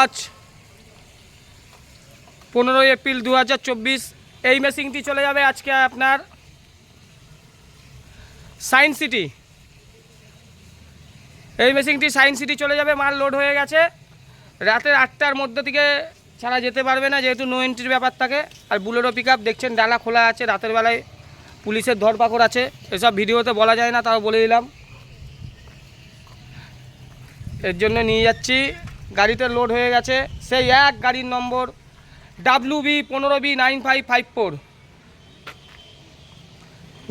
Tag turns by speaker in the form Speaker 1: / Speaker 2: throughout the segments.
Speaker 1: আজ 15 এপ্রিল 2024। এই মেশিনটি চলে যাবে আজকে আপনার সায়েন্স সিটি। এই মেশিনটি সায়েন্স সিটি চলে যাবে, মাল লোড হয়ে গেছে। রাতের 8টার মধ্যে থেকে ছাড়া যেতে পারবে না, যেহেতু নো এন্ট্রির ব্যাপার থাকে। আর বুলেরো পিক আপ দেখছেন ডালা খোলা আছে, রাতের বেলায় পুলিশের ধরপাকড় আছে, এসব ভিডিওতে বলা যায় না, তাও বলে দিলাম। এর জন্য নিয়ে যাচ্ছি, গাড়িতে লোড হয়ে গেছে। সেই এক গাড়ির নম্বর WB15B9554।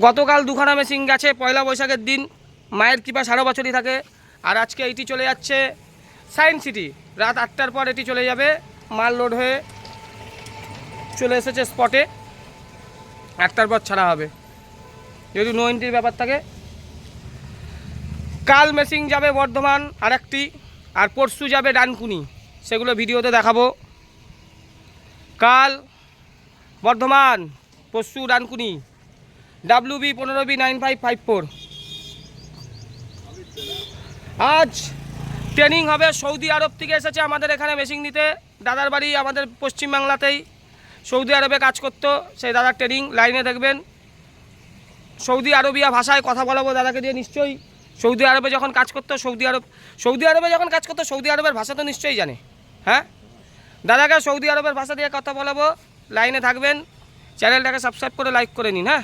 Speaker 1: গতকাল দুখানা মেশিন গেছে, পয়লা বৈশাখের দিন। মায়ের কৃপা 12 বছরই থাকে। আর আজকে এটি চলে যাচ্ছে সায়েন্স সিটি। রাত 8টার পর এটি চলে যাবে, মাল লোড হয়ে চলে এসেছে স্পটে। 8টার পর ছাড়া হবে, যেহেতু নো এন্ট্রির ব্যাপার থাকে। কাল মেশিন যাবে বর্ধমান আরেকটি, আর পরশু যাবে ডানকুনি, সেগুলো ভিডিওতে দেখাবো। কাল বর্ধমান, পরশু ডানকুনি, WB15B9554। আজ ট্রেনিং হবে, সৌদি আরব থেকে এসেছে আমাদের এখানে মেশিন নিতে। দাদার বাড়ি আমাদের পশ্চিমবাংলাতেই, সৌদি আরবে কাজ করতো। সেই দাদার ট্রেনিং লাইনে দেখবেন। সৌদি আরবিয়া ভাষায় কথা বলাবো দাদাকে দিয়ে। নিশ্চয়ই সৌদি আরবে যখন কাজ করতো, সৌদি আরবে যখন কাজ করতো, সৌদি আরবের ভাষা তো নিশ্চয়ই জানে। হ্যাঁ, দাদাকে সৌদি আরবের ভাষা দিয়ে কথা বলাবো, লাইনে থাকবেন। চ্যানেলটাকে সাবস্ক্রাইব করে লাইক করে নিন। হ্যাঁ।